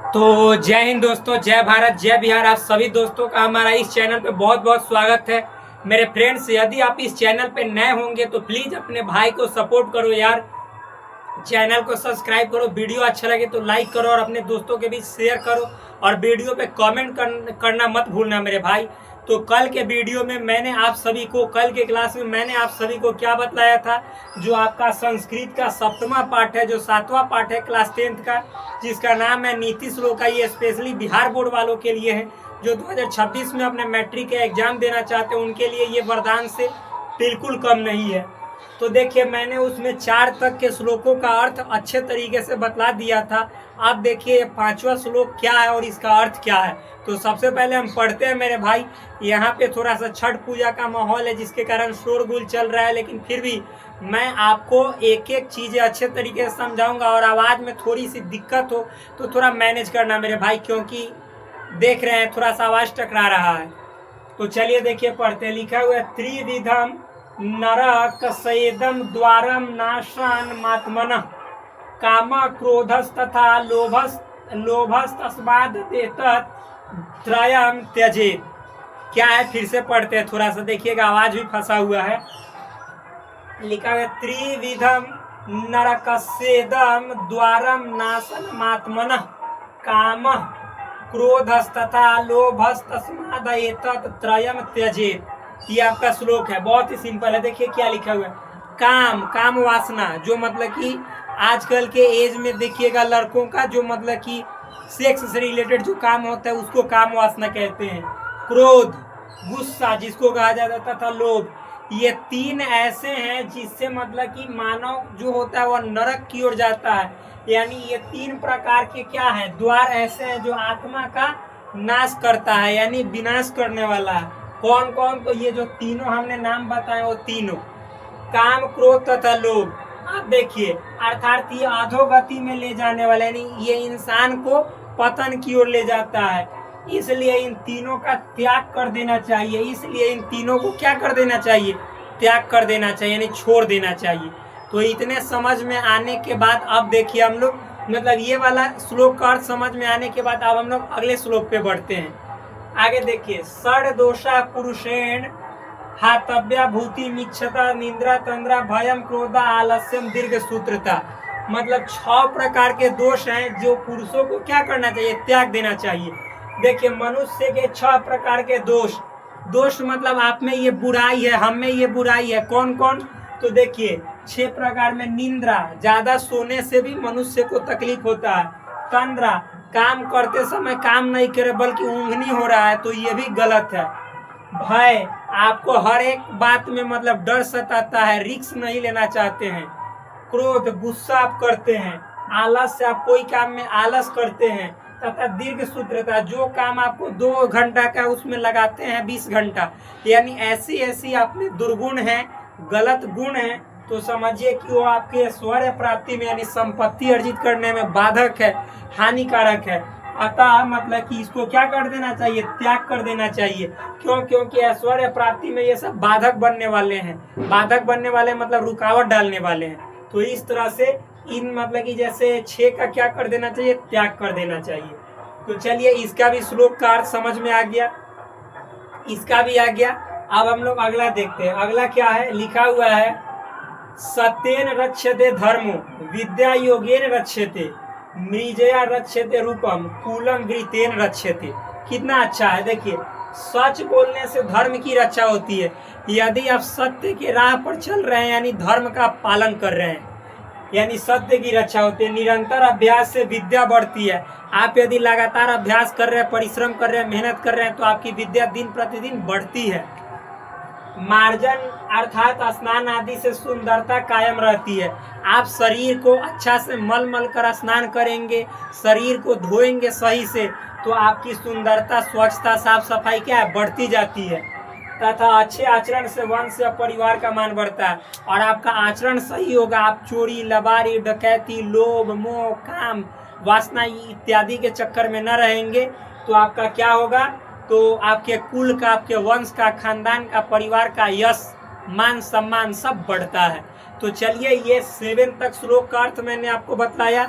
तो जय हिंद दोस्तों, जय भारत, जय बिहार। आप सभी दोस्तों का हमारा इस चैनल पे बहुत बहुत स्वागत है। मेरे फ्रेंड्स, यदि आप इस चैनल पे नए होंगे तो प्लीज़ अपने भाई को सपोर्ट करो यार। चैनल को सब्सक्राइब करो, वीडियो अच्छा लगे तो लाइक करो और अपने दोस्तों के बीच शेयर करो और वीडियो पे कमेंट करना मत भूलना मेरे भाई। तो कल के वीडियो में मैंने आप सभी को, कल के क्लास में मैंने आप सभी को क्या बतलाया था, जो आपका संस्कृत का 7वां पाठ है, जो 7वां पाठ है क्लास 10th का, जिसका नाम है नीति श्लोक का। ये स्पेशली बिहार बोर्ड वालों के लिए है जो 2026 में अपने मैट्रिक के एग्जाम देना चाहते हैं, उनके लिए ये वरदान से बिल्कुल कम नहीं है। तो देखिए, मैंने उसमें 4 तक के श्लोकों का अर्थ अच्छे तरीके से बतला दिया था। आप देखिए 5वां श्लोक क्या है और इसका अर्थ क्या है। तो सबसे पहले हम पढ़ते हैं मेरे भाई। यहाँ पे थोड़ा सा छठ पूजा का माहौल है जिसके कारण शोरगुल चल रहा है, लेकिन फिर भी मैं आपको एक एक चीज़ें अच्छे तरीके से समझाऊंगा। और आवाज़ में थोड़ी सी दिक्कत हो तो थोड़ा मैनेज करना मेरे भाई, क्योंकि देख रहे हैं थोड़ा सा आवाज़ टकरा रहा है। तो चलिए देखिए, पढ़ते हैं। लिखा हुआ है, त्रिविधम नरक सेदम द्वारम नाशान मात्मन काम क्रोधस तथा लोभस तस्माद एतत् त्रयम त्यजेत। क्या है, फिर से पढ़ते हैं। थोड़ा सा देखिएगा, आवाज भी फंसा हुआ है। लिखा है, त्रिविधम नरकस्येदम द्वारम नाशनमात्मन काम क्रोधस तथा लोभस तस्माद एतत् त्रयम त्यजेत। ये आपका श्लोक है, बहुत ही सिंपल है। देखिए क्या लिखा हुआ है। काम वासना, जो मतलब कि आजकल के एज में देखिएगा लड़कों का जो मतलब कि सेक्स से रिलेटेड जो काम होता है उसको काम वासना कहते हैं। क्रोध, गुस्सा जिसको कहा जाता है, तथा लोभ, ये 3 ऐसे हैं जिससे मतलब कि मानव जो होता है वह नरक की ओर जाता है। यानी ये 3 प्रकार के क्या है, द्वार ऐसे हैं जो आत्मा का नाश करता है, यानी विनाश करने वाला है। कौन कौन? तो ये जो तीनों हमने नाम बताए वो तीनों, काम, क्रोध तथा लोभ। आप देखिए, अर्थात ये अधोगति में ले जाने वाला, यानी ये इंसान को पतन की ओर ले जाता है। इसलिए इन तीनों का त्याग कर देना चाहिए। इसलिए इन तीनों को क्या कर देना चाहिए? त्याग कर देना चाहिए, यानी छोड़ देना चाहिए। तो इतने समझ में आने के बाद अब देखिए हम लोग, मतलब ये वाला श्लोक का अर्थ समझ में आने के बाद अब हम लोग अगले श्लोक पे बढ़ते हैं। आगे देखिए, षड दोषा पुरुषेण हातव्या भूति मिच्छता निंद्रा तंद्रा भयम क्रोधा आलस्यम दीर्घ सूत्रता। मतलब 6 प्रकार के दोष हैं जो पुरुषों को क्या करना चाहिए? त्याग देना चाहिए। देखिए, मनुष्य के 6 प्रकार के दोष मतलब आप में ये बुराई है, हम में ये बुराई है। कौन कौन? तो देखिए 6 प्रकार में, निंद्रा, ज्यादा सोने से भी मनुष्य को तकलीफ होता है। तंद्रा, काम करते समय काम नहीं करे बल्कि ऊँघनी हो रहा है, तो ये भी गलत है। भय, आपको हर एक बात में मतलब डर सताता है, रिस्क नहीं लेना चाहते हैं। क्रोध, गुस्सा आप करते हैं। आलस से आप कोई काम में आलस करते हैं। तथा दीर्घ सूत्रता, जो काम आपको 2 घंटा का उसमें लगाते हैं 20 घंटा। यानी ऐसी ऐसी आप में दुर्गुण है, गलत गुण है, तो समझिए कि वो आपके ऐश्वर्य प्राप्ति में यानी संपत्ति अर्जित करने में बाधक है, हानिकारक है। अतः मतलब कि इसको क्या कर देना चाहिए? त्याग कर देना चाहिए। क्यों? क्योंकि ऐश्वर्य प्राप्ति में ये सब बाधक बनने वाले हैं। बाधक बनने वाले मतलब रुकावट डालने वाले हैं। तो इस तरह से इन मतलब कि जैसे 6 का क्या कर देना चाहिए? त्याग कर देना चाहिए। तो चलिए, इसका भी श्लोक का अर्थ समझ में आ गया, इसका भी आ गया। अब हम लोग अगला देखते हैं। अगला क्या है? लिखा हुआ है, सत्येन रक्षते धर्मो विद्या योगेन रक्षते मृजया रक्षते रूपम कूलम वृतेन रक्षते। कितना अच्छा है। देखिए, सच बोलने से धर्म की रक्षा होती है। यदि आप सत्य के राह पर चल रहे हैं यानी धर्म का पालन कर रहे हैं, यानी सत्य की रक्षा होती है। निरंतर अभ्यास से विद्या बढ़ती है। आप यदि लगातार अभ्यास कर रहे हैं, परिश्रम कर रहे हैं, मेहनत कर रहे हैं, तो आपकी विद्या दिन प्रतिदिन बढ़ती है। मार्जन अर्थात स्नान आदि से सुंदरता कायम रहती है। आप शरीर को अच्छा से मल कर स्नान करेंगे, शरीर को धोएंगे सही से, तो आपकी सुंदरता, स्वच्छता, साफ सफाई क्या है? बढ़ती जाती है। तथा अच्छे आचरण से वंश या परिवार का मान बढ़ता है। और आपका आचरण सही होगा, आप चोरी, लबारी, डकैती, लोभ, मोह, काम, वासना इत्यादि के चक्कर में न रहेंगे, तो आपका क्या होगा? तो आपके कुल का, आपके वंश का, खानदान का, परिवार का यश, मान, सम्मान सब बढ़ता है। तो चलिए, ये 7 तक श्लोक का अर्थ मैंने आपको बताया।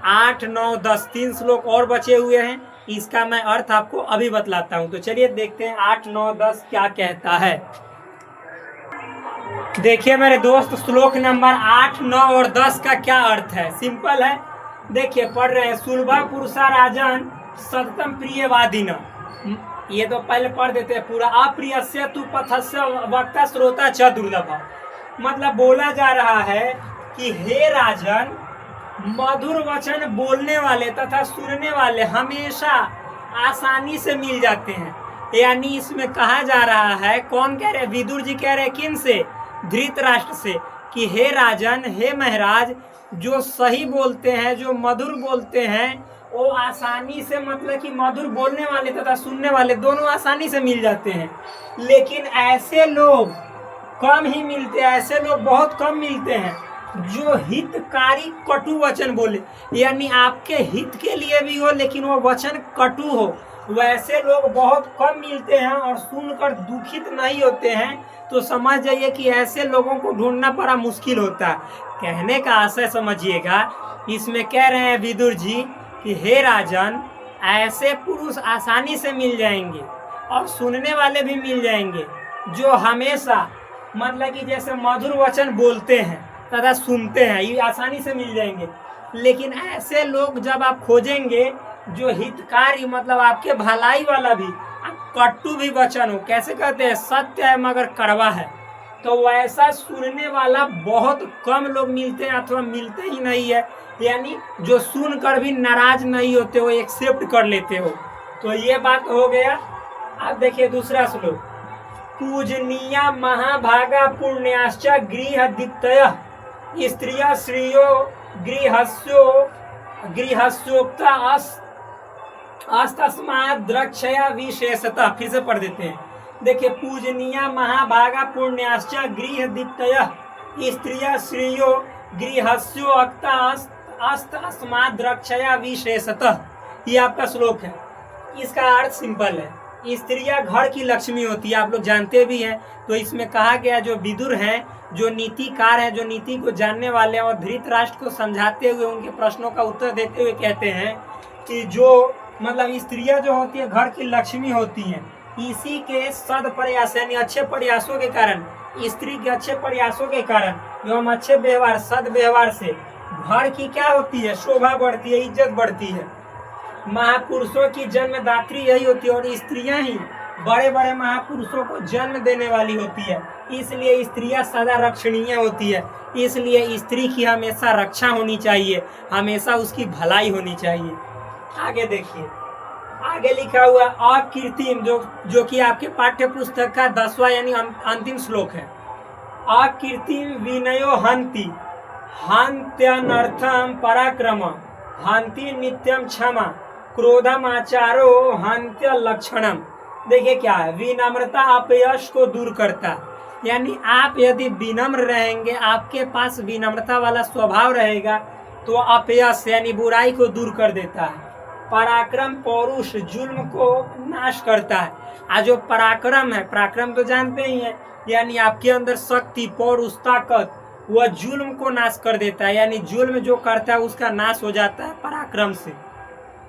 8, 9, 10 3 श्लोक और बचे हुए हैं। इसका मैं अर्थ आपको अभी बतलाता हूँ। तो चलिए देखते हैं 8, 9, 10 क्या कहता है। देखिए मेरे दोस्त, श्लोक नंबर 8, 9 और 10 का क्या अर्थ है। सिंपल है, देखिए पढ़ रहे हैं। सुलभा पुरुषा राजन सततम प्रियवादिन, ये तो पहले पढ़ देते हैं पूरा। अप्रियस्य तु पथस्य वक्ता श्रोता च दुर्लभ। मतलब बोला जा रहा है कि हे राजन, मधुर वचन बोलने वाले तथा सुनने वाले हमेशा आसानी से मिल जाते हैं। यानी इसमें कहा जा रहा है, कौन कह रहे, विदुर जी कह रहे किन से, धृतराष्ट्र से, कि हे राजन, हे महाराज, जो सही बोलते हैं, जो मधुर बोलते हैं, वो आसानी से, मतलब कि मधुर बोलने वाले तथा सुनने वाले दोनों आसानी से मिल जाते हैं। लेकिन ऐसे लोग कम ही मिलते हैं, ऐसे लोग बहुत कम मिलते हैं जो हितकारी कटु वचन बोले, यानी आपके हित के लिए भी हो लेकिन वो वचन कटु हो। वैसे लोग बहुत कम मिलते हैं और सुनकर दुखित नहीं होते हैं। तो समझ जाइए कि ऐसे लोगों को ढूंढना बड़ा मुश्किल होता है। कहने का आशय समझिएगा, इसमें कह रहे हैं विदुर जी कि हे राजन, ऐसे पुरुष आसानी से मिल जाएंगे और सुनने वाले भी मिल जाएंगे जो हमेशा, मतलब कि जैसे मधुर वचन बोलते हैं तथा सुनते हैं, ये आसानी से मिल जाएंगे। लेकिन ऐसे लोग जब आप खोजेंगे जो हितकारी, मतलब आपके भलाई वाला भी, कटु भी वचन हो, कैसे कहते हैं, सत्य है मगर कड़वा है, तो वैसा सुनने वाला बहुत कम लोग मिलते हैं अथवा मिलते ही नहीं है। यानी जो सुनकर भी नाराज नहीं होते हो, एक्सेप्ट कर लेते हो। तो ये बात हो गया। अब देखिए दूसरा श्लोक। पूजनीय महाभागा पुण्याश्च गृहदित्तयः स्त्रिय श्रियो गृहस्योक्ता अस्तस्मात् द्रक्षया विशेषतः। फिर से पढ़ देते हैं। देखिए, पूजनीय महाभागा पुण्याश्च गृहदित्तयः स्त्रिय श्रियो गृहस्योक्ता अस्तस्मात् द्रक्षया विशेषतः। ये आपका श्लोक है। इसका अर्थ सिंपल है, स्त्रियां घर की लक्ष्मी होती है, आप लोग जानते भी हैं। तो इसमें कहा गया, जो विदुर हैं, जो नीतिकार हैं, जो नीति को जानने वाले हैं, और धृतराष्ट्र को समझाते हुए, उनके प्रश्नों का उत्तर देते हुए कहते हैं कि जो मतलब स्त्रियां जो होती है घर की लक्ष्मी होती हैं। इसी के सदप्रयास यानी अच्छे प्रयासों के कारण, स्त्री के अच्छे प्रयासों के कारण, एवं अच्छे व्यवहार, सदव्यवहार से घर की क्या होती है, शोभा बढ़ती है, इज्जत बढ़ती है। महापुरुषों की जन्मदात्री यही होती है, और स्त्रियां ही बड़े बड़े महापुरुषों को जन्म देने वाली होती है। इसलिए स्त्रियां सदा रक्षणीय होती है। इसलिए स्त्री की हमेशा रक्षा होनी चाहिए, हमेशा उसकी भलाई होनी चाहिए। आगे देखिए, आगे लिखा हुआ अकीर्तिम, जो कि आपके पाठ्य पुस्तक का 10वां यानी अंतिम श्लोक है। अकीर्तिम विनयो हंति हंत्यनर्थम पराक्रम हंति नित्यम क्षमा क्रोधमाचारो हंत्य लक्षणम। देखिए क्या है, विनम्रता अपयश को दूर करता। यानी आप यदि विनम्र रहेंगे, आपके पास विनम्रता वाला स्वभाव रहेगा, तो अपयश यानी बुराई को दूर कर देता है। पराक्रम पौरुष जुल्म को नाश करता है। आज जो पराक्रम है, पराक्रम तो जानते ही हैं, यानी आपके अंदर शक्ति, पौरुष, ताकत, वह जुल्म को नाश कर देता है। यानी जुल्म जो करता है उसका नाश हो जाता है पराक्रम से।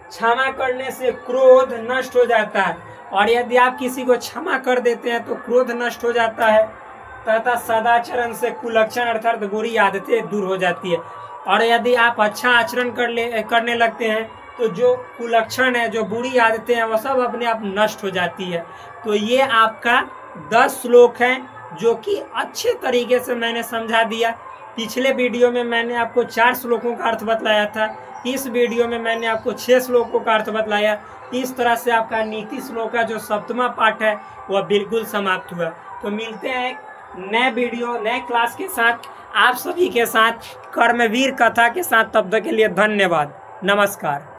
क्षमा करने से क्रोध नष्ट हो जाता है, और यदि आप किसी को क्षमा कर देते हैं तो क्रोध नष्ट हो जाता है। तथा सदाचरण से कुलक्षण अर्थात बुरी आदतें दूर हो जाती है। और यदि आप अच्छा आचरण करने लगते हैं तो जो कुलक्षण है, जो बुरी आदतें हैं, वो सब अपने आप नष्ट हो जाती है। तो ये आपका 10 श्लोक हैं, जो कि अच्छे तरीके से मैंने समझा दिया। पिछले वीडियो में मैंने आपको 4 श्लोकों का अर्थ बतलाया था, इस वीडियो में मैंने आपको 6 श्लोकों का अर्थ बतलाया। इस तरह से आपका नीति श्लोक का जो 7वां पाठ है वह बिल्कुल समाप्त हुआ। तो मिलते हैं नए वीडियो, नए क्लास के साथ, आप सभी के साथ, कर्मवीर कथा के साथ। तब तक के लिए धन्यवाद, नमस्कार।